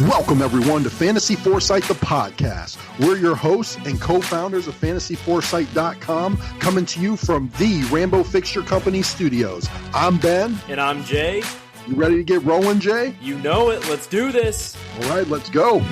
Welcome, everyone, to Fantasy Foresight, the podcast. We're your hosts and co-founders of FantasyForesight.com, coming to you from the Rambo Fixture Company studios. I'm Ben. And I'm Jay. You ready to get rolling, Jay? You know it. Let's do this. All right, let's go.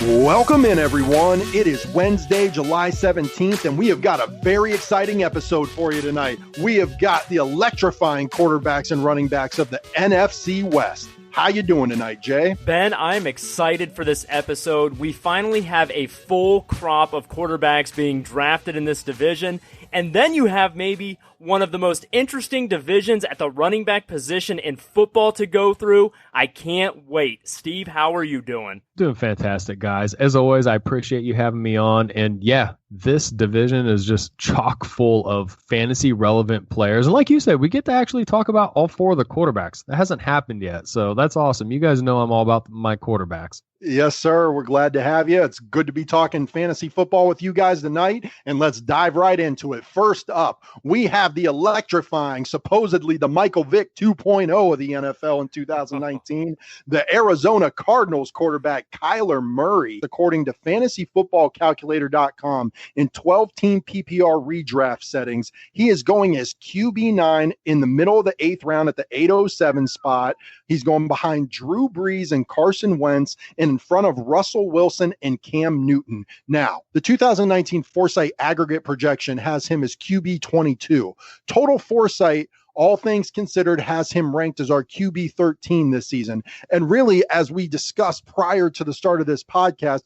Welcome in, everyone. It is Wednesday, July 17th, and we have got a very exciting episode for you tonight. We have got the electrifying quarterbacks and running backs of the NFC West. How you doing tonight, Jay? Ben, I'm excited for this episode. We finally have a full crop of quarterbacks being drafted in this division, and then you have maybe one of the most interesting divisions at the running back position in football to go through. I can't wait. Steve, how are you doing? Doing fantastic, guys. As always, I appreciate you having me on. And yeah, this division is just chock full of fantasy relevant players. And like you said, we get to actually talk about all four of the quarterbacks. That hasn't happened yet. So that's awesome. You guys know I'm all about my quarterbacks. Yes, sir. We're glad to have you. It's good to be talking fantasy football with you guys tonight, and let's dive right into it. First up, we have the electrifying, supposedly the Michael Vick 2.0 of the NFL in 2019, the Arizona Cardinals quarterback Kyler Murray, according to fantasyfootballcalculator.com, in 12-team PPR redraft settings. He is going as QB9 in the middle of the 8th round at the 807 spot. He's going behind Drew Brees and Carson Wentz, and in front of Russell Wilson and Cam Newton. Now, the 2019 Foresight aggregate projection has him as QB 22. Total Foresight, all things considered, has him ranked as our QB 13 this season. And really, as we discussed prior to the start of this podcast,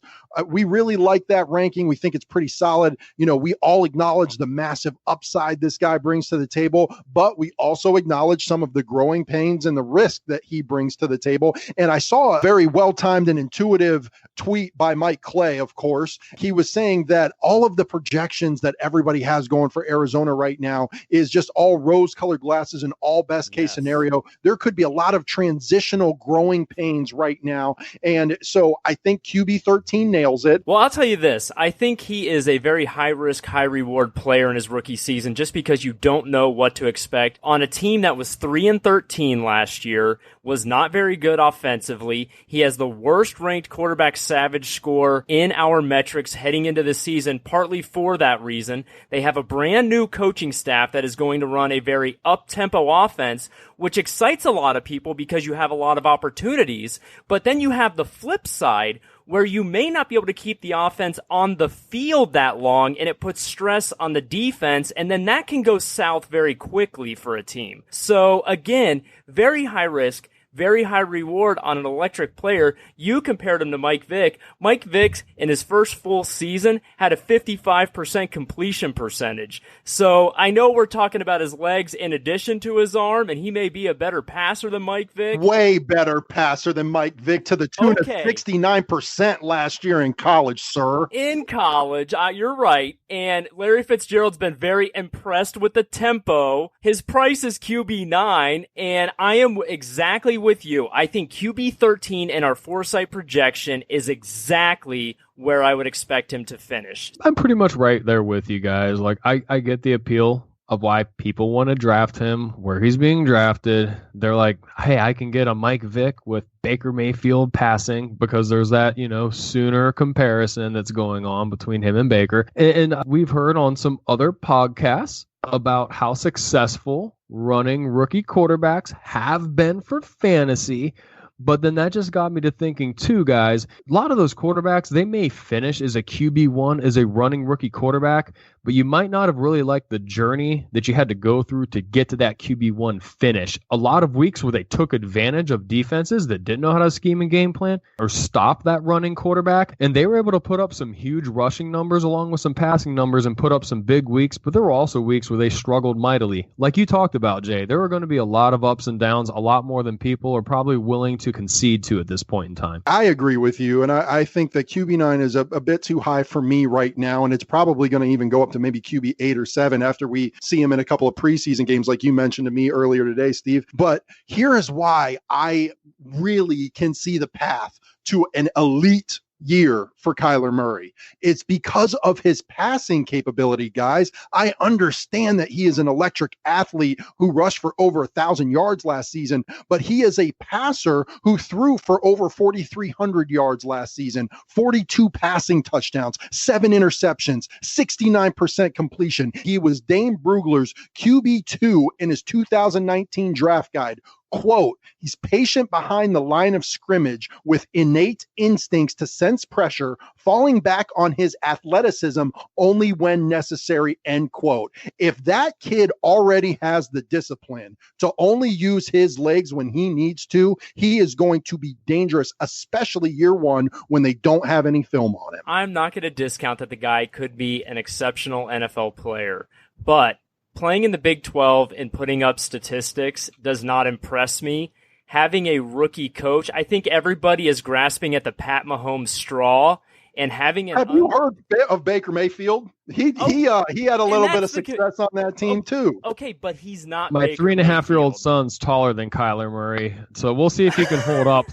we really like that ranking. We think it's pretty solid. You know, we all acknowledge the massive upside this guy brings to the table, but we also acknowledge some of the growing pains and the risk that he brings to the table. And I saw a very well-timed and intuitive tweet by Mike Clay, of course. He was saying that all of the projections that everybody has going for Arizona right now is just all rose-colored glasses and all best-case scenario. There could be a lot of transitional growing pains right now. And so I think QB 13 nails it. Well, I'll tell you this. I think he is a very high-risk, high-reward player in his rookie season just because you don't know what to expect. On a team that was 3-13 last year, was not very good offensively. He has the worst-ranked quarterback savage score in our metrics heading into the season, partly for that reason. They have a brand-new coaching staff that is going to run a very up-tempo offense, which excites a lot of people because you have a lot of opportunities. But then you have the flip side, where you may not be able to keep the offense on the field that long, and it puts stress on the defense, and then that can go south very quickly for a team. So again, very high risk, very high reward on an electric player. You compared him to Mike Vick. Mike Vick, in his first full season, had a 55% completion percentage. So I know we're talking about his legs in addition to his arm, and he may be a better passer than Mike Vick. Way better passer than Mike Vick, to the tune of 69% last year in college, sir. In college, you're right. And Larry Fitzgerald's been very impressed with the tempo. His price is QB9, and I am exactly with you. I think QB 13 in our Foresight projection is exactly where I would expect him to finish. I'm pretty much right there with you guys. Like, I get the appeal of why people want to draft him, where he's being drafted. They're like, hey, I can get a Mike Vick with Baker Mayfield passing because there's that, Sooner comparison that's going on between him and Baker. And we've heard on some other podcasts about how successful running rookie quarterbacks have been for fantasy. But then that just got me to thinking too, guys, a lot of those quarterbacks, they may finish as a QB1, as a running rookie quarterback, but you might not have really liked the journey that you had to go through to get to that QB1 finish. A lot of weeks where they took advantage of defenses that didn't know how to scheme and game plan or stop that running quarterback, and they were able to put up some huge rushing numbers along with some passing numbers and put up some big weeks, but there were also weeks where they struggled mightily. Like you talked about, Jay, there were going to be a lot of ups and downs, a lot more than people are probably willing to concede to at this point in time. I agree with you, and I think that QB9 is a bit too high for me right now, and it's probably going to even go up to maybe QB 8 or 7 after we see him in a couple of preseason games like you mentioned to me earlier today, Steve. But here is why I really can see the path to an elite year for Kyler Murray. It's because of his passing capability, guys. I understand that he is an electric athlete who rushed for over 1,000 yards last season, but he is a passer who threw for over 4,300 yards last season, 42 passing touchdowns, 7 interceptions, 69% completion. He was Dane Brugler's QB2 in his 2019 draft guide. Quote, he's patient behind the line of scrimmage with innate instincts to sense pressure, falling back on his athleticism only when necessary, end quote. If that kid already has the discipline to only use his legs when he needs to, he is going to be dangerous, especially year one when they don't have any film on him. I'm not going to discount that the guy could be an exceptional NFL player, but playing in the Big 12 and putting up statistics does not impress me. Having a rookie coach, I think everybody is grasping at the Pat Mahomes straw and having an... Have you heard of Baker Mayfield? He had a little bit of success on that team too. Okay, but he's not. My Baker 3.5-year-old Mayfield. son's taller than Kyler Murray, so we'll see if he can hold up.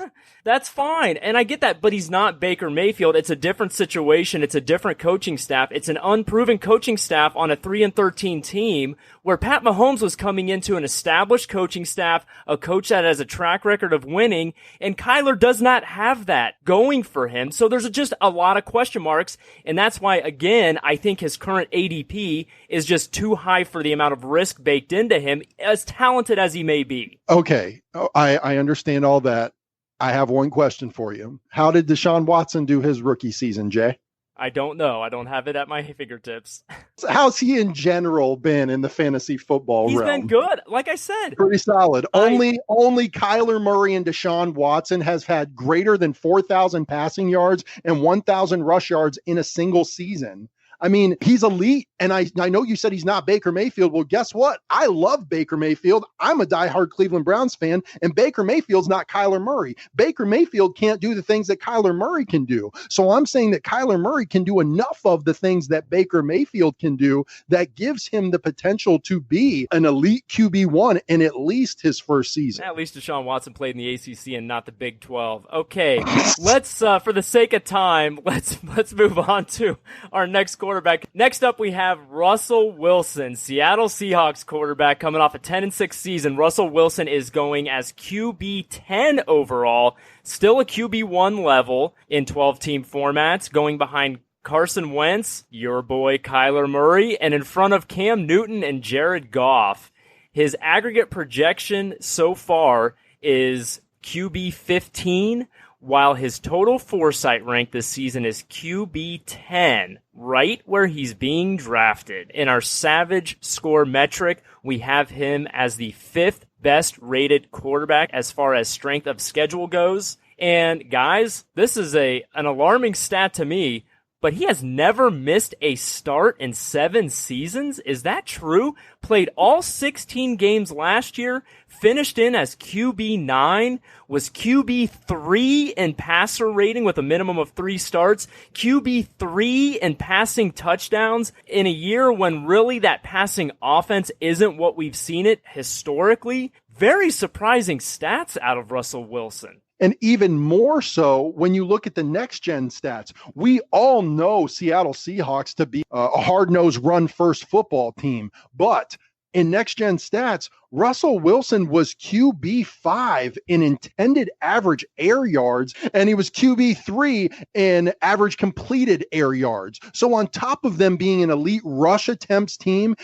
That's fine, and I get that, but he's not Baker Mayfield. It's a different situation. It's a different coaching staff. It's an unproven coaching staff on a 3-13 team where Pat Mahomes was coming into an established coaching staff, a coach that has a track record of winning, and Kyler does not have that going for him. So there's just a lot of question marks, and that's why, again, I think his current ADP is just too high for the amount of risk baked into him, as talented as he may be. Okay, I understand all that. I have one question for you. How did Deshaun Watson do his rookie season, Jay? I don't know. I don't have it at my fingertips. How's he in general been in the fantasy football realm? He's been good. Like I said. Pretty solid. Only Kyler Murray and Deshaun Watson has had greater than 4,000 passing yards and 1,000 rush yards in a single season. I mean, he's elite, and I know you said he's not Baker Mayfield. Well, guess what? I love Baker Mayfield. I'm a diehard Cleveland Browns fan, and Baker Mayfield's not Kyler Murray. Baker Mayfield can't do the things that Kyler Murray can do. So I'm saying that Kyler Murray can do enough of the things that Baker Mayfield can do that gives him the potential to be an elite QB1 in at least his first season. At least Deshaun Watson played in the ACC and not the Big 12. Okay, let's, for the sake of time, let's move on to our next quarterback. Next up, we have Russell Wilson, Seattle Seahawks quarterback, coming off a 10-6 season. Russell Wilson is going as QB 10 overall, still a QB1 level in 12-team formats, going behind Carson Wentz, your boy Kyler Murray, and in front of Cam Newton and Jared Goff. His aggregate projection so far is QB 15, while his total Foresight rank this season is QB 10, right where he's being drafted. In our Savage score metric, we have him as the 5th best rated quarterback as far as strength of schedule goes. And guys, this is an alarming stat to me, but he has never missed a start in 7 seasons. Is that true? Played all 16 games last year, finished in as QB9, was QB3 in passer rating with a minimum of 3 starts, QB3 in passing touchdowns in a year when really that passing offense isn't what we've seen it historically. Very surprising stats out of Russell Wilson. And even more so when you look at the next-gen stats. We all know Seattle Seahawks to be a hard-nosed run-first football team. But in next-gen stats, Russell Wilson was QB5 in intended average air yards, and he was QB3 in average completed air yards. So on top of them being an elite rush attempts team,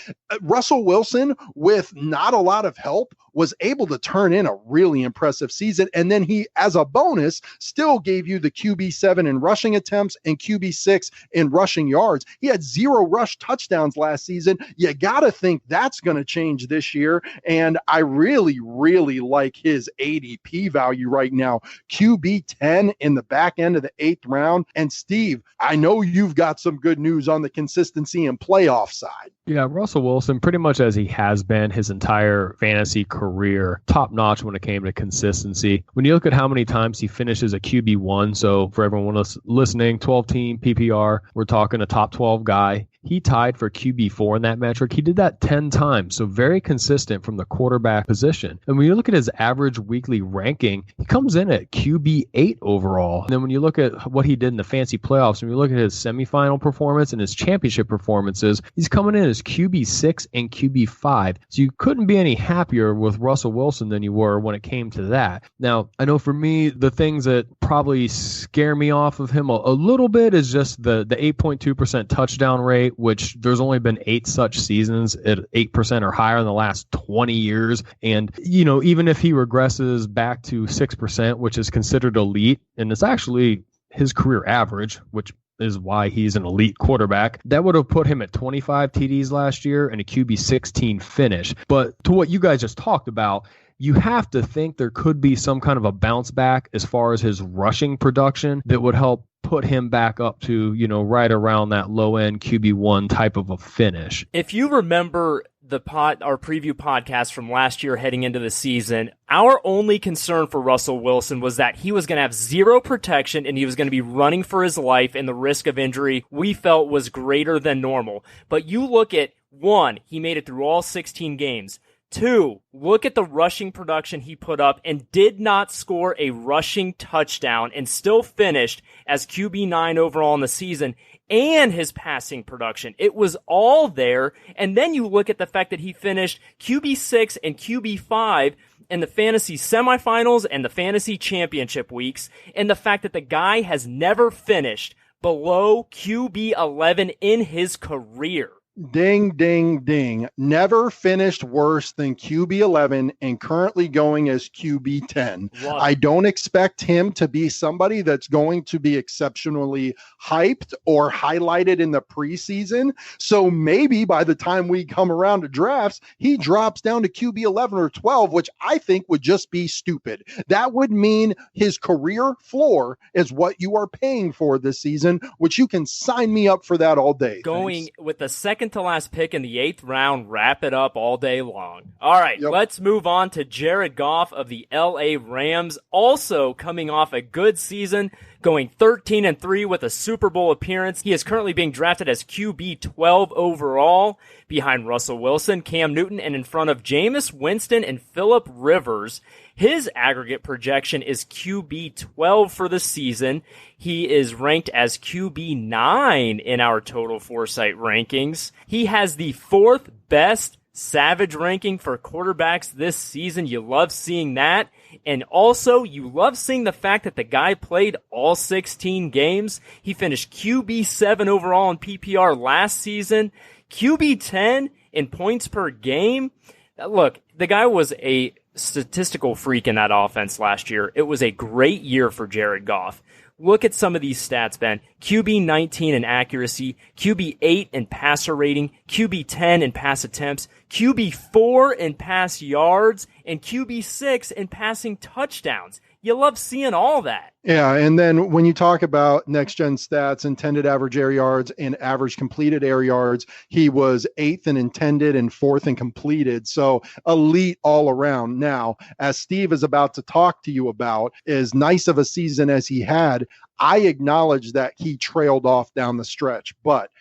Russell Wilson, with not a lot of help, was able to turn in a really impressive season. And then he, as a bonus, still gave you the QB7 in rushing attempts and QB6 in rushing yards. He had 0 rush touchdowns last season. You got to think that's going to change this year. And I really, really like his ADP value right now. QB 10 in the back end of the 8th round. And Steve, I know you've got some good news on the consistency and playoff side. Yeah, Russell Wilson, pretty much as he has been his entire fantasy career, top notch when it came to consistency. When you look at how many times he finishes a QB1, so for everyone listening, 12-team PPR, we're talking a top 12 guy. he tied for QB4 in that metric. He did that 10 times, so very consistent from the quarterback position. And when you look at his average weekly ranking, he comes in at QB8 overall. And then when you look at what he did in the fancy playoffs, when you look at his semifinal performance and his championship performances, he's coming in as QB6 and QB5. So you couldn't be any happier with Russell Wilson than you were when it came to that. Now, I know for me, the things that probably scare me off of him a little bit is just the 8.2% touchdown rate, which there's only been 8 such seasons at 8% or higher in the last 20 years. And, even if he regresses back to 6%, which is considered elite, and it's actually his career average, which is why he's an elite quarterback, that would have put him at 25 TDs last year and a QB 16 finish. But to what you guys just talked about, you have to think there could be some kind of a bounce back as far as his rushing production that would help put him back up to, right around that low-end QB1 type of a finish. If you remember our preview podcast from last year heading into the season, our only concern for Russell Wilson was that he was going to have zero protection and he was going to be running for his life, and the risk of injury we felt was greater than normal. But you look at, 1, he made it through all 16 games. 2, look at the rushing production he put up and did not score a rushing touchdown and still finished as QB9 overall in the season, and his passing production. It was all there. And then you look at the fact that he finished QB6 and QB5 in the fantasy semifinals and the fantasy championship weeks, and the fact that the guy has never finished below QB11 in his career. Ding, ding, ding. Never finished worse than QB11 and currently going as QB10. I don't expect him to be somebody that's going to be exceptionally hyped or highlighted in the preseason. So maybe by the time we come around to drafts, he drops down to QB11 or 12, which I think would just be stupid. That would mean his career floor is what you are paying for this season, which you can sign me up for that all day. Going with the second to last pick in the 8th round, wrap it up all day long. All right, Let's move on to Jared Goff of the LA Rams, also coming off a good season, going 13-3 with a Super Bowl appearance. He is currently being drafted as QB 12 overall, behind Russell Wilson, Cam Newton, and in front of Jameis Winston and Phillip Rivers. His aggregate projection is QB 12 for the season. He is ranked as QB 9 in our Total Foresight rankings. He has the 4th best Savage ranking for quarterbacks this season. You love seeing that. And also, you love seeing the fact that the guy played all 16 games. He finished QB 7 overall in PPR last season, QB 10 in points per game. Look, the guy was a statistical freak in that offense last year. It was a great year for Jared Goff. Look at some of these stats, Ben. QB 19 in accuracy, QB 8 in passer rating, QB 10 in pass attempts, QB 4 in pass yards, and QB 6 in passing touchdowns. You love seeing all that. Yeah, and then when you talk about next-gen stats, intended average air yards and average completed air yards, he was 8th in intended and 4th in completed. So elite all around. Now, as Steve is about to talk to you about, as nice of a season as he had, I acknowledge that he trailed off down the stretch. But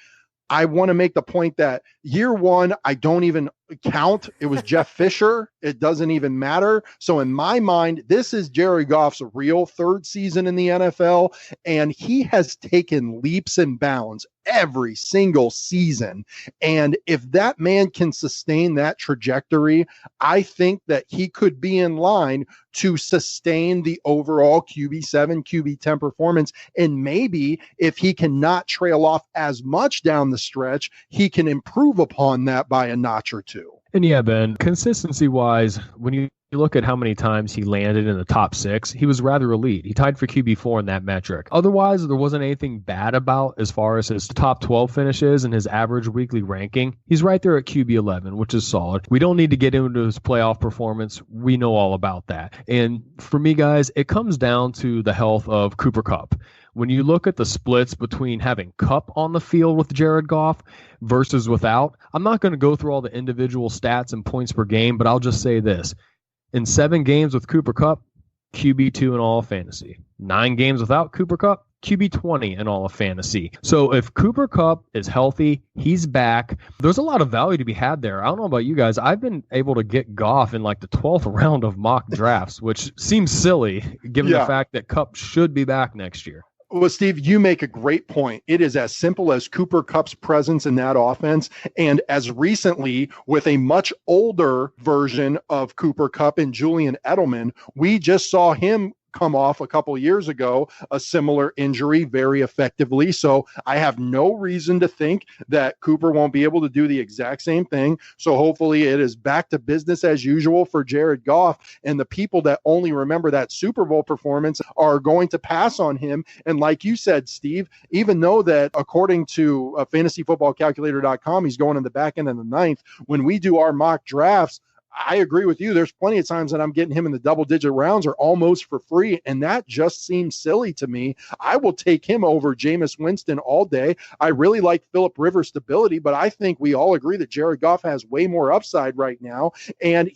I want to make the point that year 1, I don't even count. It was Jeff Fisher. It doesn't even matter. So in my mind, this is Jared Goff's real 3rd season in the NFL, and he has taken leaps and bounds every single season. And if that man can sustain that trajectory, I think that he could be in line to sustain the overall QB7, QB10 performance. And maybe if he cannot trail off as much down the stretch, he can improve upon that by a notch or two. And yeah, Ben, consistency-wise, when you look at how many times he landed in the top 6, he was rather elite. He tied for QB4 in that metric. Otherwise, there wasn't anything bad about as far as his top 12 finishes and his average weekly ranking. He's right there at QB11, which is solid. We don't need to get into his playoff performance. We know all about that. And for me, guys, it comes down to the health of Cooper Kupp. When you look at the splits between having Kupp on the field with Jared Goff versus without, I'm not going to go through all the individual stats and points per game, but I'll just say this. In 7 games with Cooper Kupp, QB2 in all fantasy. 9 games without Cooper Kupp, QB 20 in all of fantasy. So if Cooper Kupp is healthy, he's back. There's a lot of value to be had there. I don't know about you guys. I've been able to get Goff in like the 12th round of mock drafts, which seems silly given the fact that Kupp should be back next year. Well, Steve, you make a great point. It is as simple as Cooper Kupp's presence in that offense. And as recently, with a much older version of Cooper Kupp and Julian Edelman, we just saw him come off a couple years ago, a similar injury very effectively. So I have no reason to think that Cooper won't be able to do the exact same thing. So hopefully it is back to business as usual for Jared Goff, and the people that only remember that Super Bowl performance are going to pass on him. And like you said, Steve, even though that according to fantasyfootballcalculator.com, he's going in the back end of the ninth, when we do our mock drafts, I agree with you. There's plenty of times that I'm getting him in the double-digit rounds or almost for free, and that just seems silly to me. I will take him over Jameis Winston all day. I really like Phillip Rivers' stability, but I think we all agree that Jared Goff has way more upside right now, and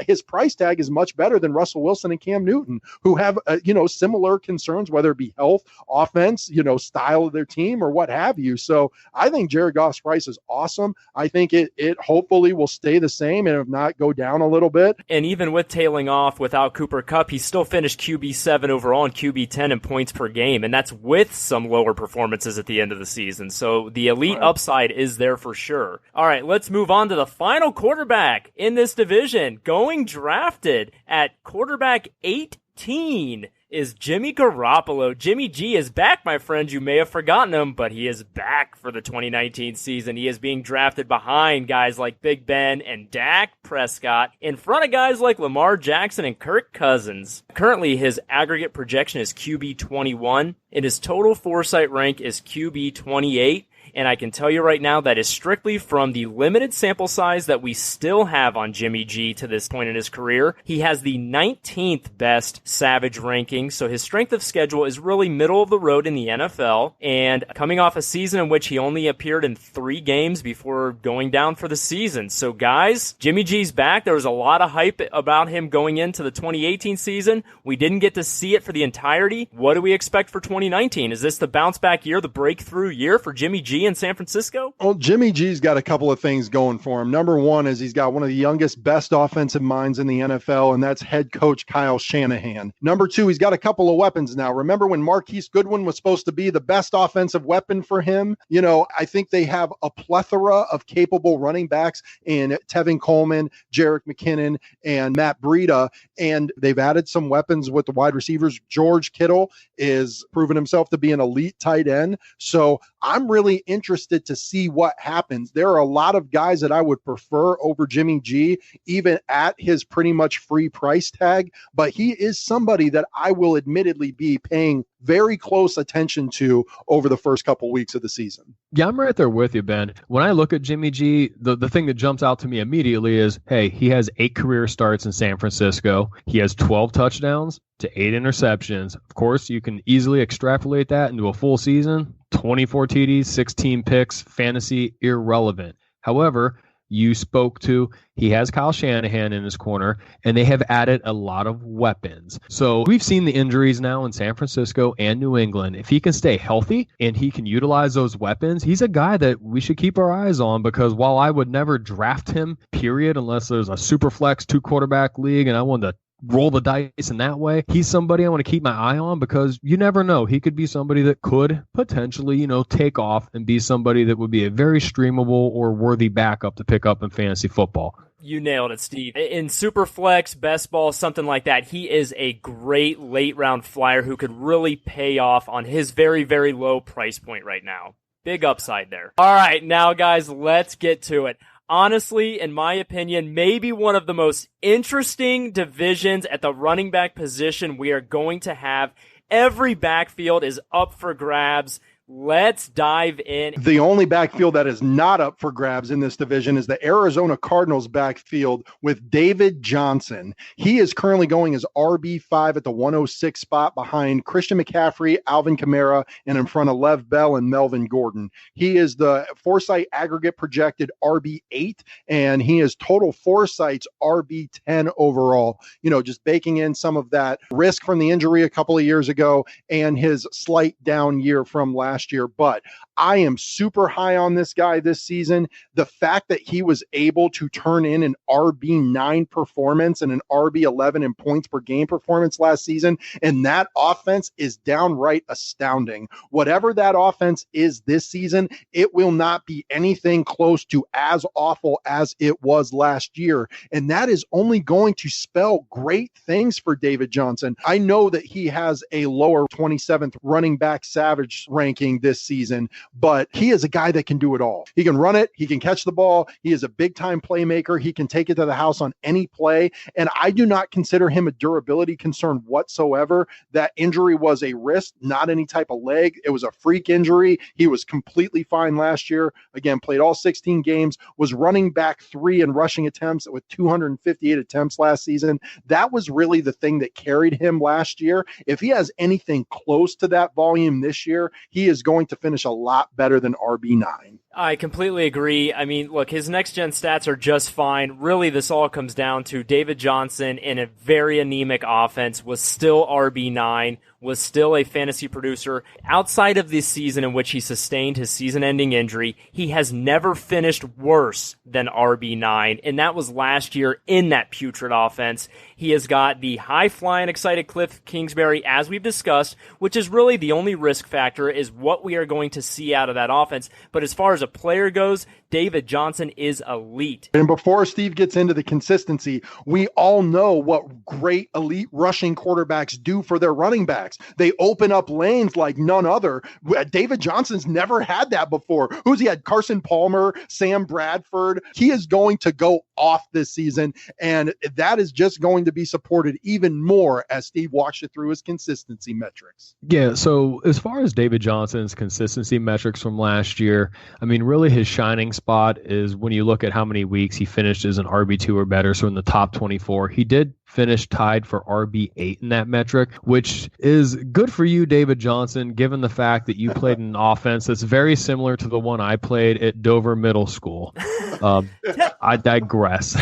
his price tag is much better than Russell Wilson and Cam Newton, who have similar concerns, whether it be health, offense, style of their team, or what have you. So I think Jared Goff's price is awesome. I think it hopefully will stay the same, and if not, go down a little bit. And even with tailing off without Cooper Kupp, he still finished QB7 overall and QB10 in points per game, and that's with some lower performances at the end of the season. So the elite upside is there for sure. All right, let's move on to the final quarterback in this division. Going drafted at quarterback 18 is Jimmy Garoppolo. Jimmy G is back, my friends. You may have forgotten him, but he is back for the 2019 season. He is being drafted behind guys like Big Ben and Dak Prescott, in front of guys like Lamar Jackson and Kirk Cousins. Currently, his aggregate projection is QB 21, and his total Foresight rank is QB 28. And I can tell you right now that is strictly from the limited sample size that we still have on Jimmy G to this point in his career. He has the 19th best Savage ranking, so his strength of schedule is really middle of the road in the NFL, and coming off a season in which he only appeared in 3 games before going down for the season. So guys, Jimmy G's back. There was a lot of hype about him going into the 2018 season. We didn't get to see it for the entirety. What do we expect for 2019? Is this the bounce back year, the breakthrough year for Jimmy G in San Francisco? Well, Jimmy G's got a couple of things going for him. Number one is he's got one of the youngest, best offensive minds in the NFL, and that's head coach Kyle Shanahan. Number two, he's got a couple of weapons now. Remember when Marquise Goodwin was supposed to be the best offensive weapon for him? I think they have a plethora of capable running backs in Tevin Coleman, Jerick McKinnon, and Matt Breida, and they've added some weapons with the wide receivers. George Kittle is proven himself to be an elite tight end. So I'm really interested to see what happens. There are a lot of guys that I would prefer over Jimmy G, even at his pretty much free price tag, but he is somebody that I will admittedly be paying very close attention to over the first couple weeks of the season. Yeah, I'm right there with you, Ben. When I look at Jimmy G, the thing that jumps out to me immediately is, hey, he has 8 career starts in San Francisco. He has 12 touchdowns to 8 interceptions. Of course, you can easily extrapolate that into a full season. 24 TDs, 16 picks, fantasy irrelevant. However, you spoke to, he has Kyle Shanahan in his corner, and they have added a lot of weapons. So we've seen the injuries now in San Francisco and New England. If he can stay healthy and he can utilize those weapons, he's a guy that we should keep our eyes on, because while I would never draft him, period, unless there's a super flex 2-quarterback league and I wanted to roll the dice in that way, he's somebody I want to keep my eye on, because you never know. He could be somebody that could potentially, take off and be somebody that would be a very streamable or worthy backup to pick up in fantasy football. You nailed it, Steve. In Superflex, Best Ball, something like that, he is a great late-round flyer who could really pay off on his very, very low price point right now. Big upside there. All right, now, guys, let's get to it. Honestly, in my opinion, maybe one of the most interesting divisions at the running back position we are going to have. Every backfield is up for grabs. Let's dive in. The only backfield that is not up for grabs in this division is the Arizona Cardinals backfield with David Johnson. He is currently going as RB5 at the 106 spot behind Christian McCaffrey, Alvin Kamara, and in front of Lev Bell and Melvin Gordon. He is the Foresight aggregate projected RB8, and he is total Foresight's RB10 overall. Just baking in some of that risk from the injury a couple of years ago and his slight down year from last year. But I am super high on this guy this season. The fact that he was able to turn in an RB9 performance and an RB11 in points per game performance last season, and that offense is downright astounding. Whatever that offense is this season, it will not be anything close to as awful as it was last year. And that is only going to spell great things for David Johnson. I know that he has a lower 27th running back savage ranking this season, but he is a guy that can do it all. He can run it. He can catch the ball. He is a big time playmaker. He can take it to the house on any play. And I do not consider him a durability concern whatsoever. That injury was a wrist, not any type of leg. It was a freak injury. He was completely fine last year. Again, played all 16 games, was running back 3 in rushing attempts with 258 attempts last season. That was really the thing that carried him last year. If he has anything close to that volume this year, he is going to finish a lot better than RB9. I completely agree. I mean, look, his next-gen stats are just fine. Really, this all comes down to David Johnson in a very anemic offense was still RB9, was still a fantasy producer. Outside of this season in which he sustained his season-ending injury, he has never finished worse than RB9, and that was last year in that putrid offense. He has got the high-flying, excited Cliff Kingsbury, as we've discussed, which is really the only risk factor is what we are going to see out of that offense. But as far as a player goes, David Johnson is elite. And before Steve gets into the consistency, we all know what great elite rushing quarterbacks do for their running backs. They open up lanes like none other. David Johnson's never had that before. Who's he had? Carson Palmer, Sam Bradford. He is going to go off this season, and that is just going to be supported even more as Steve walks you through his consistency metrics. Yeah, so as far as David Johnson's consistency metrics from last year, I mean, really his shining spot is when you look at how many weeks he finished as an RB2 or better, so in the top 24. He did finish tied for RB8 in that metric, which is good for you, David Johnson, given the fact that you played an offense that's very similar to the one I played at Dover Middle School. I digress.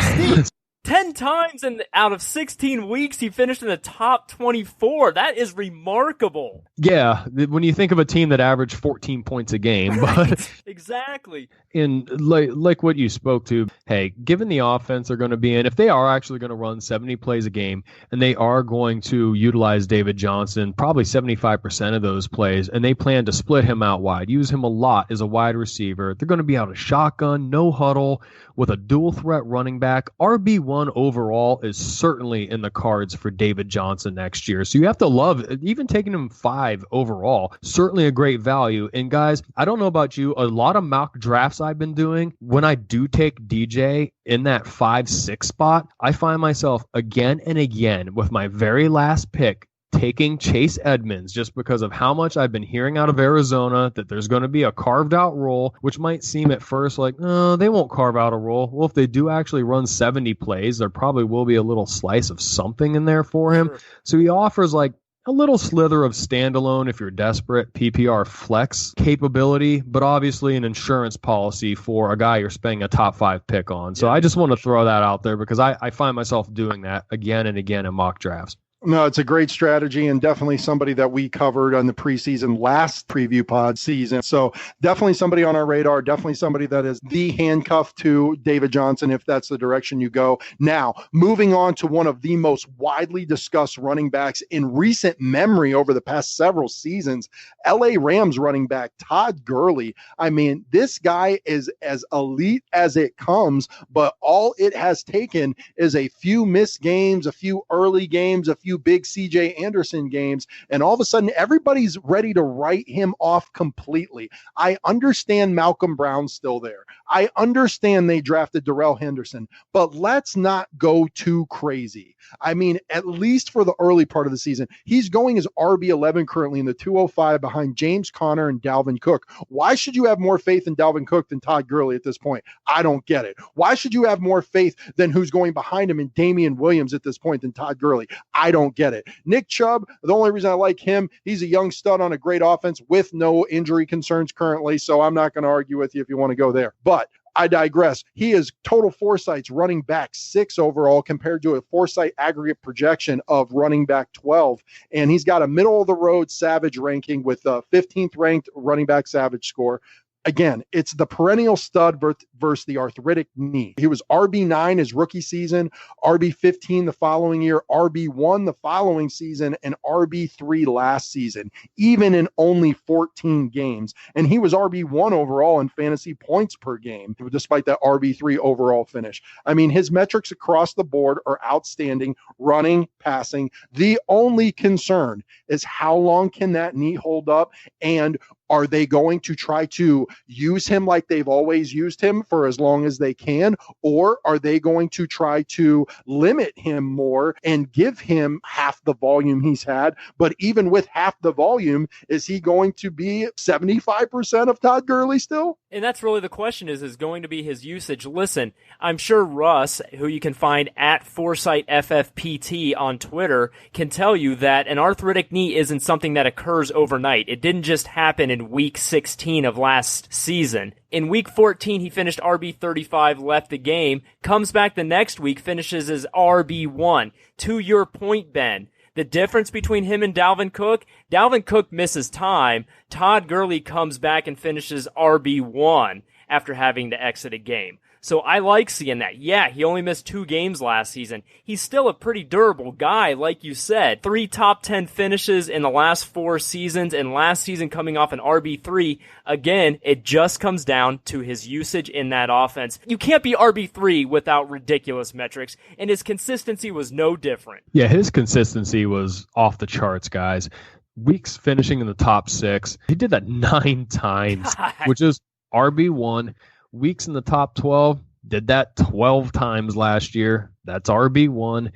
10 times out of 16 weeks, he finished in the top 24. That is remarkable. Yeah, when you think of a team that averaged 14 points a game. But exactly. And like what you spoke to, hey, given the offense they're going to be in, if they are actually going to run 70 plays a game, and they are going to utilize David Johnson, probably 75% of those plays, and they plan to split him out wide, use him a lot as a wide receiver, they're going to be out of shotgun, no huddle, with a dual threat running back. RB1 overall is certainly in the cards for David Johnson next year. So you have to love even taking him 5 overall. Certainly a great value. And guys, I don't know about you, a lot of mock drafts I've been doing, when I do take DJ in that 5-6 spot, I find myself again and again with my very last pick taking Chase Edmonds just because of how much I've been hearing out of Arizona that there's going to be a carved out role, which might seem at first like, no, they won't carve out a role. Well, if they do actually run 70 plays, there probably will be a little slice of something in there for him. Sure. So he offers like a little slither of standalone if you're desperate, PPR flex capability, but obviously an insurance policy for a guy you're spending a top 5 pick on. So I just want to throw that out there because I find myself doing that again and again in mock drafts. No, it's a great strategy and definitely somebody that we covered on the preseason last preview pod season. So definitely somebody on our radar, definitely somebody that is the handcuff to David Johnson if that's the direction you go. Now, moving on to one of the most widely discussed running backs in recent memory over the past several seasons, LA Rams running back Todd Gurley. I mean, this guy is as elite as it comes, but all it has taken is a few missed games, a few early games, a few few big CJ Anderson games, and all of a sudden everybody's ready to write him off completely. I understand Malcolm Brown's still there. I understand they drafted Darrell Henderson, but let's not go too crazy. I mean, at least for the early part of the season, he's going as RB11 currently in the 205 behind James Conner and Dalvin Cook. Why should you have more faith in Dalvin Cook than Todd Gurley at this point? I don't get it. Why should you have more faith than who's going behind him in Damian Williams at this point than Todd Gurley? I don't get it. Nick Chubb, the only reason I like him, he's a young stud on a great offense with no injury concerns currently, so I'm not going to argue with you if you want to go there. But I digress. He is total Foresight's running back 6 overall compared to a Foresight aggregate projection of running back 12. And he's got a middle of the road Savage ranking with a 15th ranked running back Savage score. Again, it's the perennial stud versus the arthritic knee. He was RB9 his rookie season, RB15 the following year, RB1 the following season, and RB3 last season, even in only 14 games. And he was RB1 overall in fantasy points per game, despite that RB3 overall finish. I mean, his metrics across the board are outstanding, running, passing. The only concern is how long can that knee hold up, and are they going to try to use him like they've always used him for as long as they can? Or are they going to try to limit him more and give him half the volume he's had? But even with half the volume, is he going to be 75% of Todd Gurley still? And that's really the question is going to be his usage. Listen, I'm sure Russ, who you can find at ForesightFFPT on Twitter, can tell you that an arthritic knee isn't something that occurs overnight. It didn't just happen in week 16 of last season. In week 14, he finished RB35, left the game, comes back the next week, finishes as RB1. To your point, Ben, the difference between him and Dalvin Cook misses time. Todd Gurley comes back and finishes RB1 after having to exit a game. So I like seeing that. Yeah, he only missed 2 games last season. He's still a pretty durable guy, like you said. 3 top 10 finishes in the last 4 seasons, and last season coming off an RB3. Again, it just comes down to his usage in that offense. You can't be RB3 without ridiculous metrics, and his consistency was no different. Yeah, his consistency was off the charts, guys. Weeks finishing in the top 6. He did that 9 times, which is RB1. Weeks in the top 12, did that 12 times last year. That's RB1.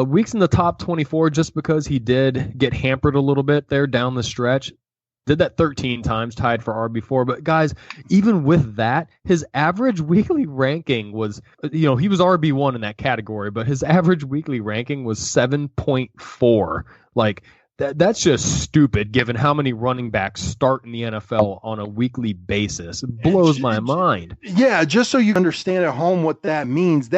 Weeks in the top 24, just because he did get hampered a little bit there down the stretch, did that 13 times, tied for RB4. But guys, even with that, his average weekly ranking was, he was RB1 in that category, but his average weekly ranking was 7.4. Like, that's just stupid, given how many running backs start in the NFL on a weekly basis. It blows my mind. Yeah, just so you understand at home what that means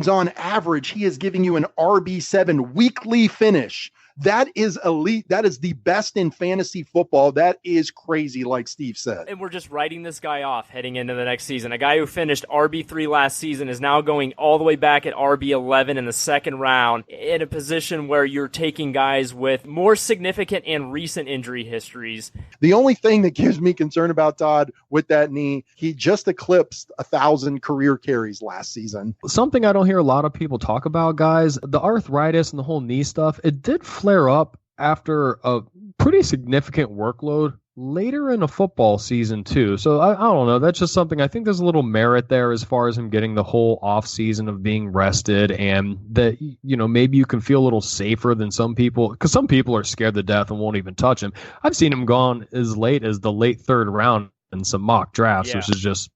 on average, he is giving you an RB7 weekly finish. That is elite. That is the best in fantasy football. That is crazy, like Steve said. And we're just writing this guy off heading into the next season. A guy who finished RB3 last season is now going all the way back at RB11 in the second round in a position where you're taking guys with more significant and recent injury histories. The only thing that gives me concern about Todd with that knee, he just eclipsed 1,000 career carries last season. Something I don't hear a lot of people talk about, guys, the arthritis and the whole knee stuff, it did flare up after a pretty significant workload later in a football season too. So I don't know. That's just something, I think there's a little merit there as far as him getting the whole off season of being rested, and that, maybe you can feel a little safer than some people, because some people are scared to death and won't even touch him. I've seen him gone as late as the late 3rd round in some mock drafts, which is just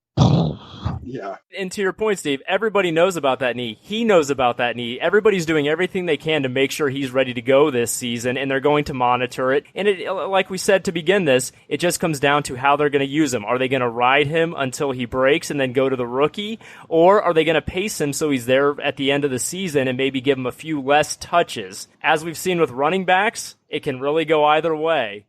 yeah. And to your point, Steve, everybody knows about that knee. He knows about that knee. Everybody's doing everything they can to make sure he's ready to go this season, and they're going to monitor it. And it, like we said to begin this, it just comes down to how they're going to use him. Are they going to ride him until he breaks and then go to the rookie? Or are they going to pace him so he's there at the end of the season and maybe give him a few less touches? As we've seen with running backs, it can really go either way.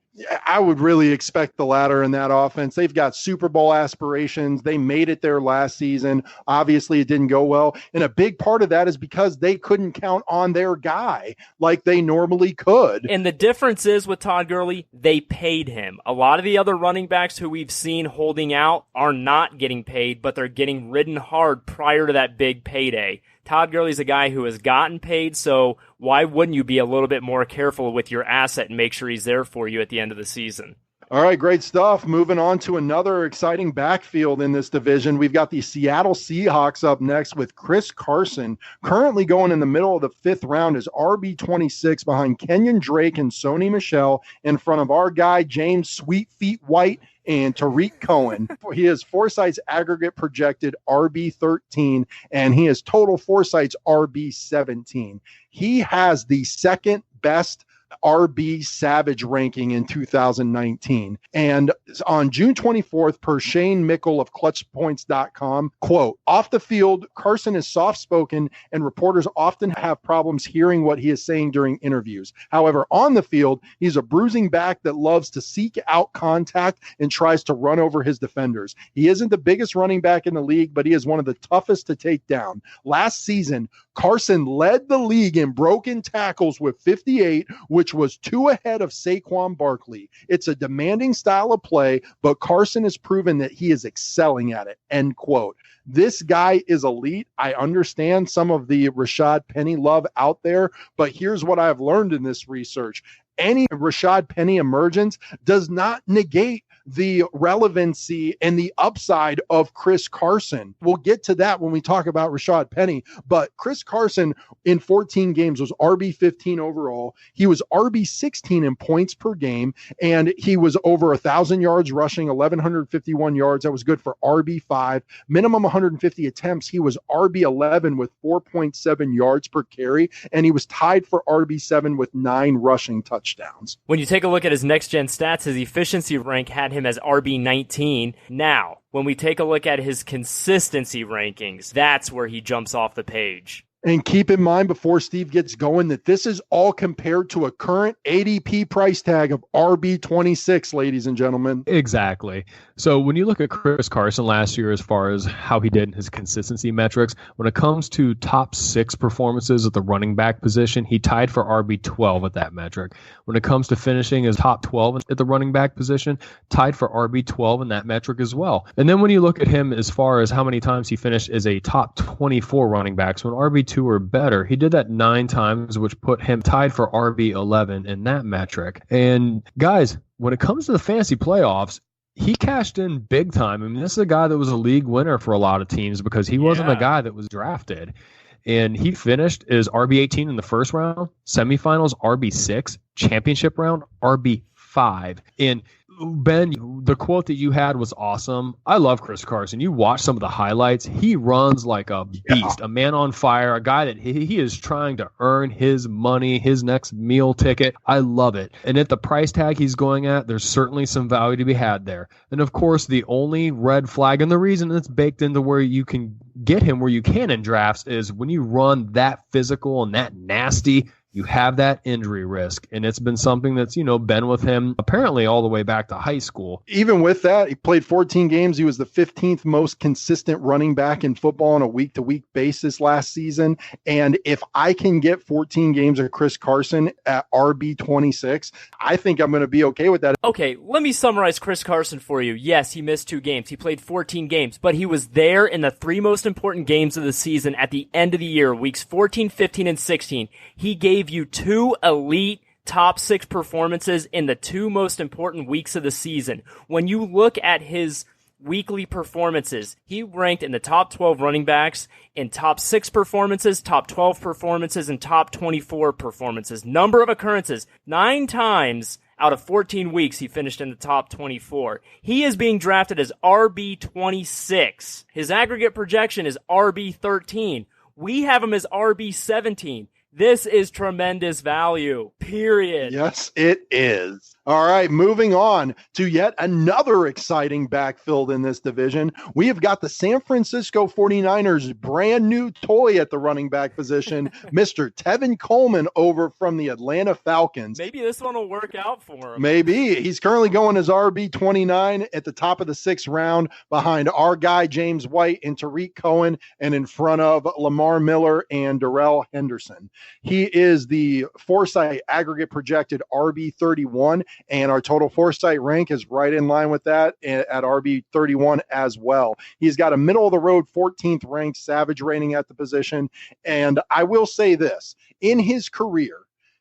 I would really expect the latter in that offense. They've got Super Bowl aspirations. They made it there last season. Obviously, it didn't go well. And a big part of that is because they couldn't count on their guy like they normally could. And the difference is with Todd Gurley, they paid him. A lot of the other running backs who we've seen holding out are not getting paid, but they're getting ridden hard prior to that big payday. Todd Gurley's a guy who has gotten paid, so why wouldn't you be a little bit more careful with your asset and make sure he's there for you at the end of the season? All right, great stuff. Moving on to another exciting backfield in this division. We've got the Seattle Seahawks up next with Chris Carson, currently going in the middle of the 5th round as RB26 behind Kenyon Drake and Sony Michel, in front of our guy James Sweet Feet White and Tariq Cohen. He is Foresight's aggregate projected RB13, and he is total Foresight's RB17. He has the second best RB Savage ranking in 2019. And on June 24th, per Shane Mickle of ClutchPoints.com, quote, off the field, Carson is soft-spoken and reporters often have problems hearing what he is saying during interviews. However, on the field, he's a bruising back that loves to seek out contact and tries to run over his defenders. He isn't the biggest running back in the league, but he is one of the toughest to take down. Last season, Carson led the league in broken tackles with 58, which was 2 ahead of Saquon Barkley. It's a demanding style of play, but Carson has proven that he is excelling at it, end quote. This guy is elite. I understand some of the Rashad Penny love out there, but here's what I've learned in this research. Any Rashad Penny emergence does not negate the relevancy and the upside of Chris Carson. We'll get to that when we talk about Rashad Penny, but Chris Carson in 14 games was RB15 overall. He was RB16 in points per game, and he was over 1,000 yards rushing, 1,151 yards. That was good for RB5. Minimum 150 attempts. He was RB11 with 4.7 yards per carry, and he was tied for RB7 with 9 rushing touchdowns. When you take a look at his next-gen stats, his efficiency rank had him as RB19. Now, when we take a look at his consistency rankings, that's where he jumps off the page. And keep in mind before Steve gets going that this is all compared to a current ADP price tag of RB26, ladies and gentlemen. Exactly. So when you look at Chris Carson last year as far as how he did in his consistency metrics, when it comes to top 6 performances at the running back position, he tied for RB12 at that metric. When it comes to finishing as top 12 at the running back position, tied for RB12 in that metric as well. And then when you look at him as far as how many times he finished as a top 24 running back, so an RB2 or better, he did that 9 times, which put him tied for RB11 in that metric. And guys, when it comes to the fantasy playoffs, he cashed in big time. I mean, this is a guy that was a league winner for a lot of teams because he wasn't a guy that was drafted. And he finished as RB18 in the first round, semifinals RB6, championship round RB5. And Ben, the quote that you had was awesome. I love Chris Carson. You watch some of the highlights. He runs like a beast, a man on fire, a guy that he is trying to earn his money, his next meal ticket. I love it. And at the price tag he's going at, there's certainly some value to be had there. And of course, the only red flag and the reason it's baked into where you can get him where you can in drafts is when you run that physical and that nasty, you have that injury risk. And it's been something that's, been with him apparently all the way back to high school. Even with that, he played 14 games. He was the 15th most consistent running back in football on a week-to-week basis last season. And if I can get 14 games of Chris Carson at RB26, I think I'm going to be okay with that. Okay, let me summarize Chris Carson for you. Yes, he missed 2 games. He played 14 games, but he was there in the 3 most important games of the season at the end of the year, weeks 14, 15, and 16. He gave you 2 elite top 6 performances in the 2 most important weeks of the season. When you look at his weekly performances, he ranked in the top 12 running backs in top 6 performances, top 12 performances, and top 24 performances. Number of occurrences, 9 times out of 14 weeks, he finished in the top 24. He is being drafted as RB26. His aggregate projection is RB13. We have him as RB17. This is tremendous value, period. Yes, it is. All right, moving on to yet another exciting backfield in this division. We have got the San Francisco 49ers brand new toy at the running back position, Mr. Tevin Coleman over from the Atlanta Falcons. Maybe this one will work out for him. Maybe. He's currently going as RB29 at the top of the 6th round behind our guy James White and Tariq Cohen and in front of Lamar Miller and Darrell Henderson. He is the Foresight aggregate projected RB31, and our total Foresight rank is right in line with that at RB31 as well. He's got a middle of the road 14th ranked Savage rating at the position. And I will say this, in his career,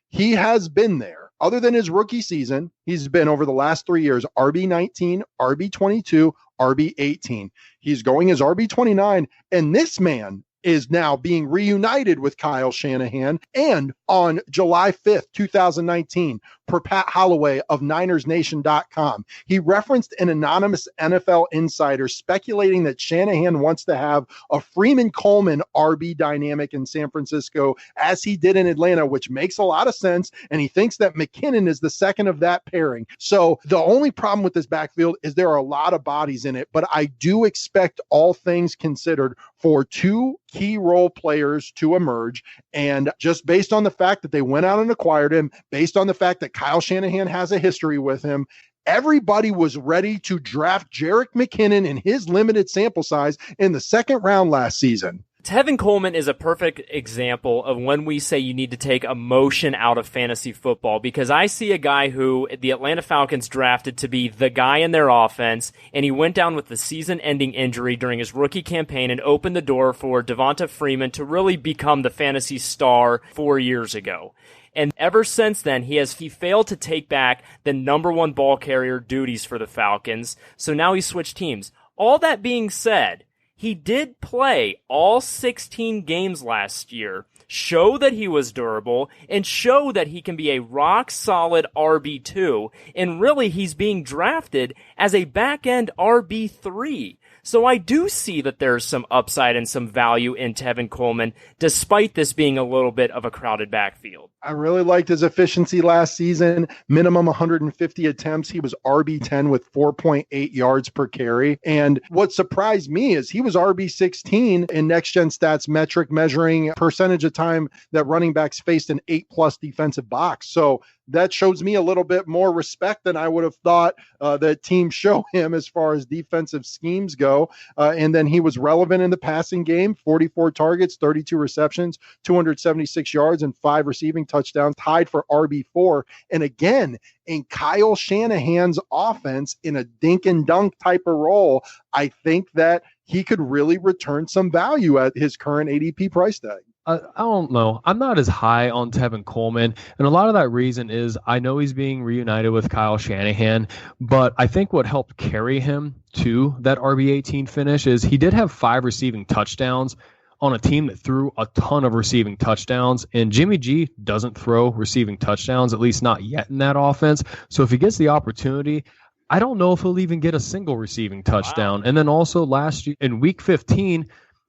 he has been there. Other than his rookie season, he's been over the last 3 years, RB19, RB22, RB18. He's going as RB29, and this man is now being reunited with Kyle Shanahan. And on July 5th, 2019, per Pat Holloway of NinersNation.com, he referenced an anonymous NFL insider speculating that Shanahan wants to have a Freeman Coleman RB dynamic in San Francisco as he did in Atlanta, which makes a lot of sense. And he thinks that McKinnon is the second of that pairing. So the only problem with this backfield is there are a lot of bodies in it, but I do expect, all things considered, for two key role players to emerge. And just based on the fact that they went out and acquired him, based on the fact that Kyle Shanahan has a history with him, everybody was ready to draft Jerick McKinnon in his limited sample size in the second round last season. Tevin Coleman is a perfect example of when we say you need to take emotion out of fantasy football, because I see a guy who the Atlanta Falcons drafted to be the guy in their offense, and he went down with the season-ending injury during his rookie campaign and opened the door for Devonta Freeman to really become the fantasy star 4 years ago. And ever since then, he failed to take back the number one ball carrier duties for the Falcons, so now he switched teams. All that being said, he did play all 16 games last year, show that he was durable, and show that he can be a rock-solid RB2, and really he's being drafted as a back-end RB3. So I do see that there's some upside and some value in Tevin Coleman, despite this being a little bit of a crowded backfield. I really liked his efficiency last season. Minimum 150 attempts. He was RB10 with 4.8 yards per carry. And what surprised me is he was RB16 in Next Gen Stats metric, measuring percentage of time that running backs faced an 8+ defensive box. So that shows me a little bit more respect than I would have thought that teams show him as far as defensive schemes go. And then he was relevant in the passing game, 44 targets, 32 receptions, 276 yards, and 5 receiving touchdowns, tied for RB4. And again, in Kyle Shanahan's offense, in a dink and dunk type of role, I think that he could really return some value at his current ADP price tag. I don't know. I'm not as high on Tevin Coleman, and a lot of that reason is I know he's being reunited with Kyle Shanahan, but I think what helped carry him to that RB18 finish is he did have 5 receiving touchdowns on a team that threw a ton of receiving touchdowns, and Jimmy G doesn't throw receiving touchdowns, at least not yet in that offense. So if he gets the opportunity, I don't know if he'll even get a single receiving touchdown. Wow. And then also last year in week 15,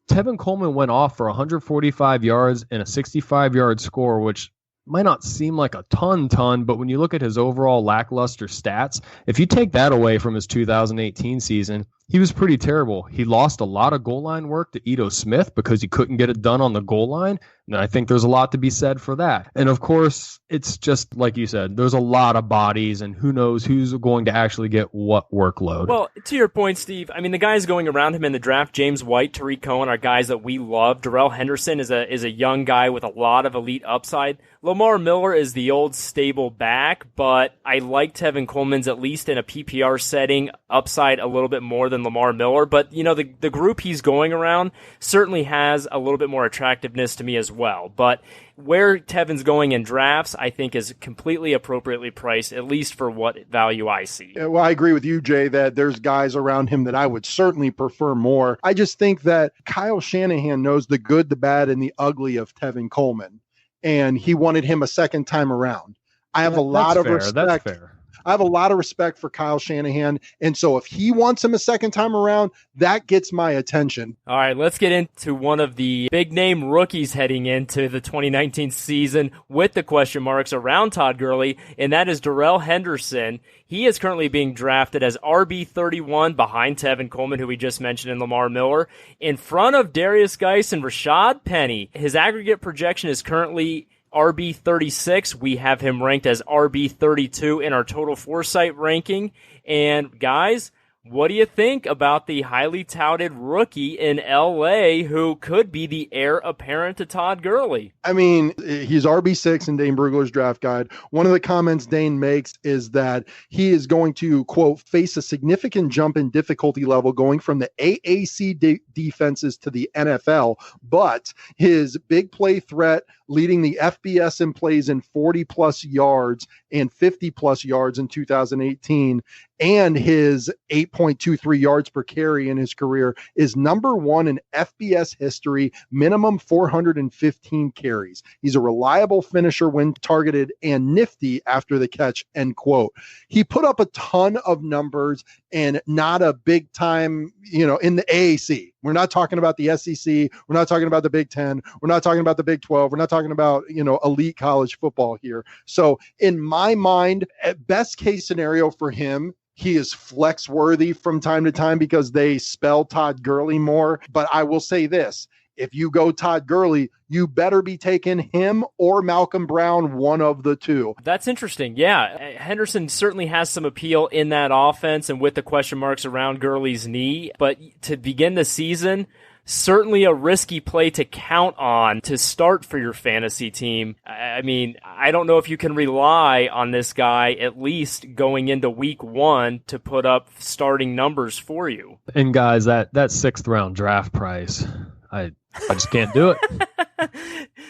Tevin Coleman went off for 145 yards and a 65-yard score, which might not seem like a ton, but when you look at his overall lackluster stats, if you take that away from his 2018 season, he was pretty terrible. He lost a lot of goal line work to Ito Smith because he couldn't get it done on the goal line. And I think there's a lot to be said for that. And of course, it's just like you said, there's a lot of bodies and who knows who's going to actually get what workload. Well, to your point, Steve, I mean, the guys going around him in the draft, James White, Tariq Cohen, are guys that we love. Darrell Henderson is a young guy with a lot of elite upside. Lamar Miller is the old stable back, but I like Tevin Coleman's, at least in a PPR setting, upside a little bit more than Lamar Miller. But, you know, the group he's going around certainly has a little bit more attractiveness to me as well. But where Tevin's going in drafts, I think, is completely appropriately priced, at least for what value I see. Yeah, well, I agree with you, Jay, that there's guys around him that I would certainly prefer more. I just think that Kyle Shanahan knows the good, the bad, and the ugly of Tevin Coleman, and he wanted him a second time around. I have a lot of respect. That's fair. I have a lot of respect for Kyle Shanahan. And so if he wants him a second time around, that gets my attention. All right, let's get into one of the big name rookies heading into the 2019 season with the question marks around Todd Gurley, and that is Darrell Henderson. He is currently being drafted as RB31 behind Tevin Coleman, who we just mentioned, and Lamar Miller, in front of Darius Geis and Rashad Penny. His aggregate projection is currently RB36. We have him ranked as RB32 in our total Foresight ranking. And guys, What do you think about the highly touted rookie in LA who could be the heir apparent to Todd Gurley? I mean, he's RB6 in Dane Brugler's draft guide. One of the comments Dane makes is that he is going to, quote, face a significant jump in difficulty level going from the AAC defenses to the NFL, but his big play threat leading the FBS in plays in 40-plus yards and 50-plus yards in 2018, and his 8.23 yards per carry in his career is number one in FBS history, minimum 415 carries. He's a reliable finisher when targeted and nifty after the catch, end quote. He put up a ton of numbers and not a big time, in the AAC. We're not talking about the SEC. We're not talking about the Big Ten. We're not talking about the Big 12. We're not talking about, elite college football here. So in my mind, at best case scenario for him, he is flex worthy from time to time because they spell Todd Gurley more. But I will say this. If you go Todd Gurley, you better be taking him or Malcolm Brown, one of the two. That's interesting. Yeah, Henderson certainly has some appeal in that offense and with the question marks around Gurley's knee. But to begin the season, certainly a risky play to count on to start for your fantasy team. I mean, I don't know if you can rely on this guy at least going into week 1 to put up starting numbers for you. And guys, that 6th round draft price, I just can't do it.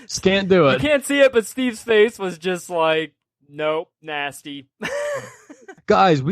Just can't do it. You can't see it, but Steve's face was just like, nope, nasty. Guys,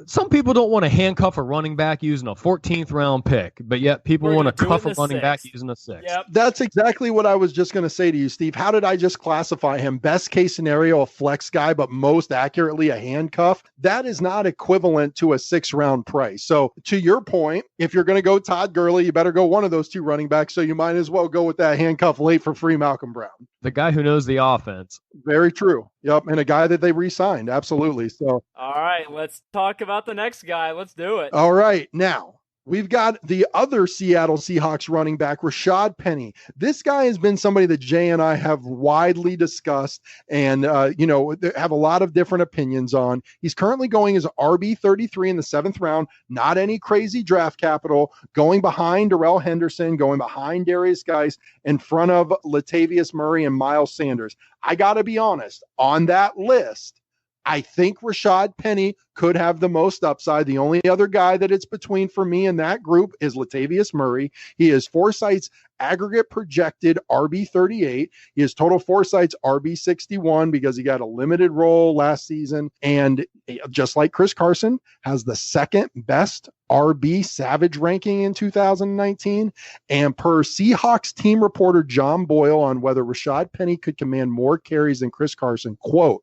some people don't want to handcuff a running back using a 14th round pick, but yet people want to cuff a running back using a 6th. Yep. That's exactly what I was just going to say to you, Steve. How did I just classify him? Best case scenario, a flex guy, but most accurately a handcuff. That is not equivalent to a 6th round price. So to your point, if you're going to go Todd Gurley, you better go one of those two running backs. So you might as well go with that handcuff late for free Malcolm Brown. The guy who knows the offense. Very true. Yep. And a guy that they re-signed. Absolutely. So, all right, let's talk about the next guy. Let's do it. All right. Now, we've got the other Seattle Seahawks running back, Rashad Penny. This guy has been somebody that Jay and I have widely discussed and, have a lot of different opinions on. He's currently going as RB33 in the 7th round, not any crazy draft capital, going behind Darrell Henderson, going behind Darius Geis, in front of Latavius Murray and Miles Sanders. I got to be honest, on that list, I think Rashad Penny could have the most upside. The only other guy that it's between for me in that group is Latavius Murray. He is Foresight's aggregate projected RB38. He is Total Foresight's RB61 because he got a limited role last season. And just like Chris Carson, has the 2nd best RB Savage ranking in 2019. And per Seahawks team reporter John Boyle on whether Rashad Penny could command more carries than Chris Carson, quote,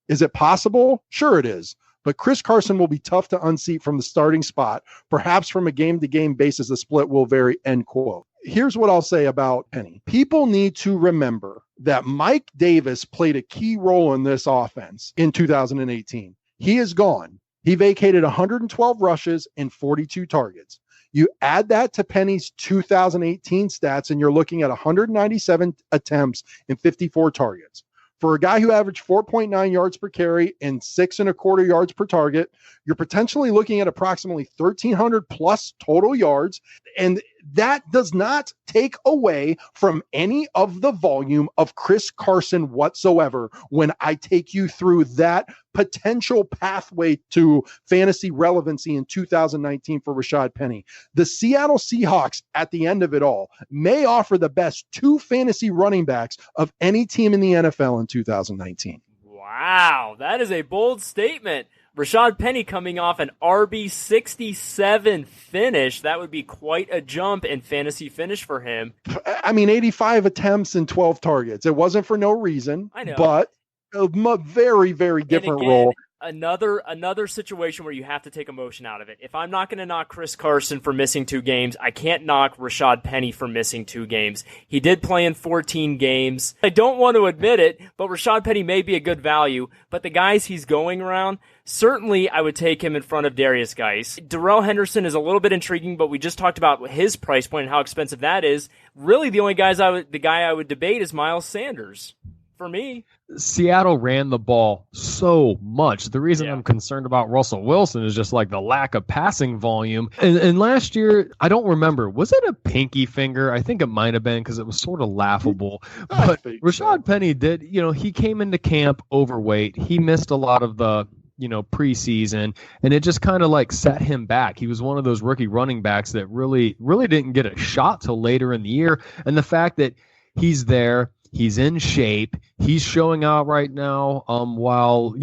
"Is it possible? Sure it is. But Chris Carson will be tough to unseat from the starting spot. Perhaps from a game-to-game basis, the split will vary," end quote. Here's what I'll say about Penny. People need to remember that Mike Davis played a key role in this offense in 2018. He is gone. He vacated 112 rushes and 42 targets. You add that to Penny's 2018 stats, and you're looking at 197 attempts and 54 targets. For a guy who averaged 4.9 yards per carry and 6.25 yards per target, you're potentially looking at approximately 1,300 plus total yards. And that does not take away from any of the volume of Chris Carson whatsoever when I take you through that potential pathway to fantasy relevancy in 2019 for Rashad Penny. The Seattle Seahawks, at the end of it all, may offer the best 2 fantasy running backs of any team in the NFL in 2019. Wow, that is a bold statement. Rashad Penny coming off an RB67 finish. That would be quite a jump in fantasy finish for him. I mean, 85 attempts and 12 targets. It wasn't for no reason, I know, but a very, very different role. Another situation where you have to take emotion out of it. If I'm not going to knock Chris Carson for missing 2 games, I can't knock Rashad Penny for missing 2 games. He did play in 14 games. I don't want to admit it, but Rashad Penny may be a good value, but the guys he's going around, certainly I would take him in front of Darius Geis. Darrell Henderson is a little bit intriguing, but we just talked about his price point and how expensive that is. Really, the only guy I would debate is Miles Sanders. for me. Seattle ran the ball so much. The reason I'm concerned about Russell Wilson is just like the lack of passing volume. And last year, I don't remember, was it a pinky finger? I think it might have been because it was sort of laughable. But Rashad Penny did, he came into camp overweight. He missed a lot of the preseason, and it just kind of like set him back. He was one of those rookie running backs that really didn't get a shot till later in the year. And the fact that he's there, he's in shape, he's showing out right now, while,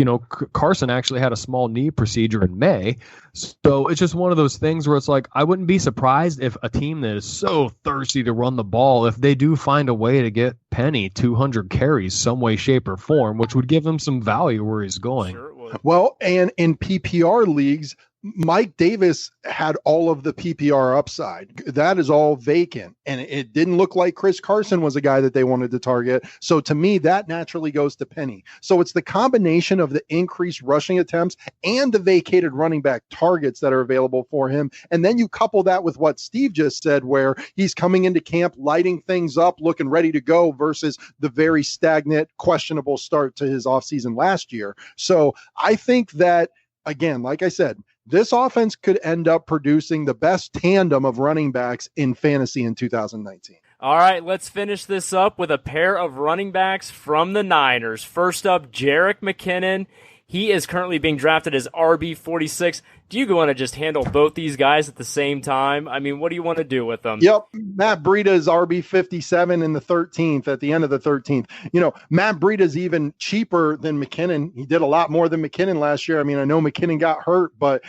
Carson actually had a small knee procedure in May. So it's just one of those things where it's like, I wouldn't be surprised if a team that is so thirsty to run the ball, if they do find a way to get Penny 200 carries some way, shape, or form, which would give him some value where he's going. Sure it would. Well, and in PPR leagues, Mike Davis had all of the PPR upside. That is all vacant. And it didn't look like Chris Carson was a guy that they wanted to target. So to me, that naturally goes to Penny. So it's the combination of the increased rushing attempts and the vacated running back targets that are available for him. And then you couple that with what Steve just said, where he's coming into camp, lighting things up, looking ready to go versus the very stagnant, questionable start to his offseason last year. So I think that, again, like I said, this offense could end up producing the best tandem of running backs in fantasy in 2019. All right, let's finish this up with a pair of running backs from the Niners. First up, Jerick McKinnon. He is currently being drafted as RB46. Do you want to just handle both these guys at the same time? I mean, what do you want to do with them? Yep. Matt Breida is RB57 in the 13th, at the end of the 13th. Matt Breida is even cheaper than McKinnon. He did a lot more than McKinnon last year. I mean, I know McKinnon got hurt, but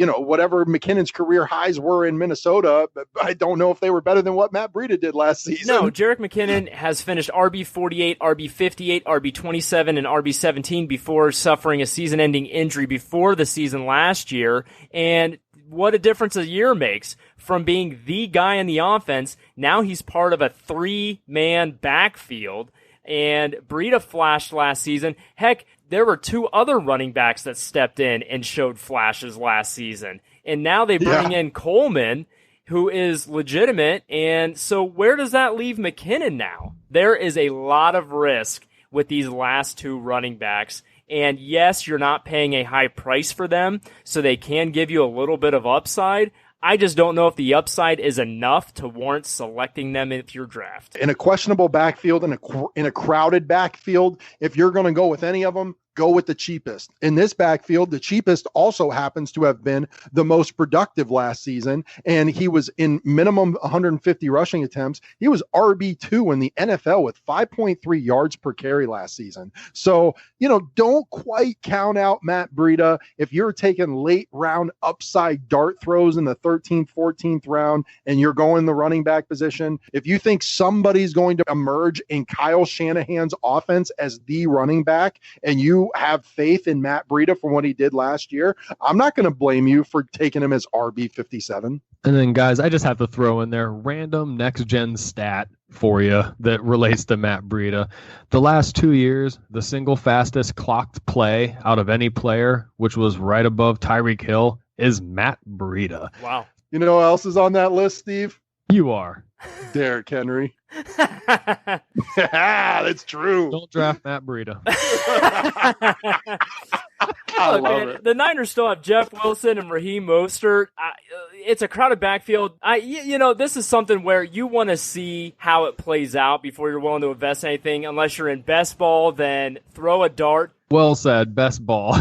whatever McKinnon's career highs were in Minnesota, I don't know if they were better than what Matt Breida did last season. No, Jerick McKinnon has finished RB48, RB58, RB27, and RB17 before suffering a season-ending injury before the season last year, and what a difference a year makes. From being the guy in the offense, now he's part of a three-man backfield, and Breida flashed last season. Heck, there were two other running backs that stepped in and showed flashes last season, and now they bring in Coleman, who is legitimate, and so where does that leave McKinnon now? There is a lot of risk with these last two running backs. And yes, you're not paying a high price for them, so they can give you a little bit of upside. I just don't know if the upside is enough to warrant selecting them in your draft. In a questionable backfield, in a crowded backfield, if you're going to go with any of them, go with the cheapest. In this backfield, the cheapest also happens to have been the most productive last season, and he was in minimum 150 rushing attempts. He was RB2 in the NFL with 5.3 yards per carry last season. So, don't quite count out Matt Breida. If you're taking late round upside dart throws in the 13th, 14th round, and you're going the running back position, if you think somebody's going to emerge in Kyle Shanahan's offense as the running back, and you have faith in Matt Breida for what he did last year, I'm not going to blame you for taking him as RB57. And then, guys, I just have to throw in there random next-gen stat for you that relates to Matt Breida. The last 2 years, the single fastest clocked play out of any player, which was right above Tyreek Hill, is Matt Breida. Wow. You know who else is on that list, Steve? You are. Derrick Henry. That's true. Don't draft Matt Breida. I love it. The Niners still have Jeff Wilson and Raheem Mostert. It's a crowded backfield. This is something where you want to see how it plays out before you're willing to invest in anything. Unless you're in best ball, then throw a dart. Well said. Best ball.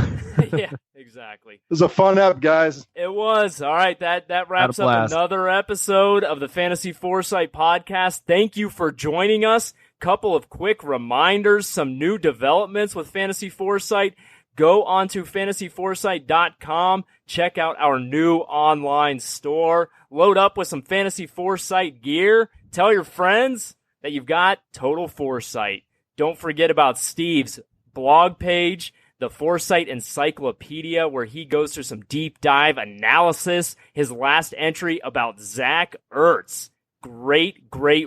Yeah, exactly. It was a fun app, guys. It was. All right, that wraps up another episode of the Fantasy Foresight podcast. Thank you for joining us. Couple of quick reminders, some new developments with Fantasy Foresight. Go on to fantasyforesight.com. Check out our new online store. Load up with some Fantasy Foresight gear. Tell your friends that you've got total foresight. Don't forget about Steve's blog page, the Foresight Encyclopedia, where he goes through some deep dive analysis. His last entry about Zach Ertz. Great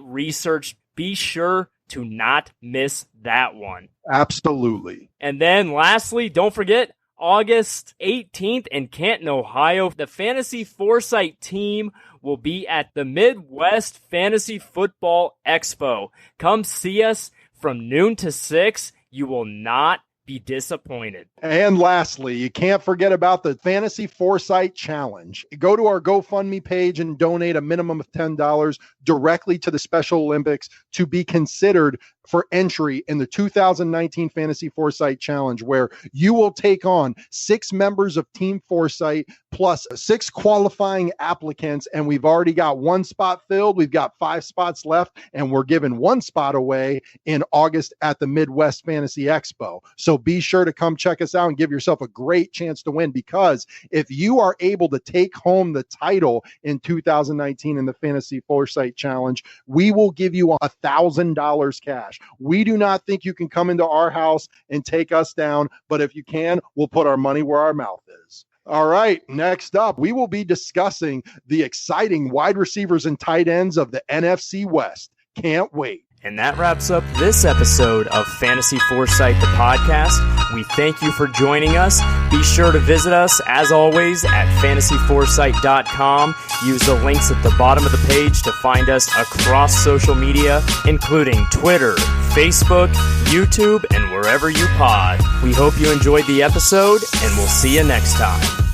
research. Be sure to not miss that one. Absolutely. And then lastly, don't forget, August 18th in Canton, Ohio, the Fantasy Foresight team will be at the Midwest Fantasy Football Expo. Come see us. from noon to 6. You will not be disappointed. And lastly, you can't forget about the Fantasy Foresight Challenge. Go to our GoFundMe page and donate a minimum of $10 directly to the Special Olympics to be considered for entry in the 2019 Fantasy Foresight Challenge, where you will take on 6 members of Team Foresight plus 6 qualifying applicants. And we've already got 1 spot filled. We've got 5 spots left, and we're giving 1 spot away in August at the Midwest Fantasy Expo. So be sure to come check us out and give yourself a great chance to win, because if you are able to take home the title in 2019 in the Fantasy Foresight Challenge, we will give you $1,000 cash. We do not think you can come into our house and take us down, but if you can, we'll put our money where our mouth is. All right, next up, we will be discussing the exciting wide receivers and tight ends of the NFC West. Can't wait. And that wraps up this episode of Fantasy Foresight, the podcast. We thank you for joining us. Be sure to visit us, as always, at fantasyforesight.com. Use the links at the bottom of the page to find us across social media, including Twitter, Facebook, YouTube, and wherever you pod. We hope you enjoyed the episode, and we'll see you next time.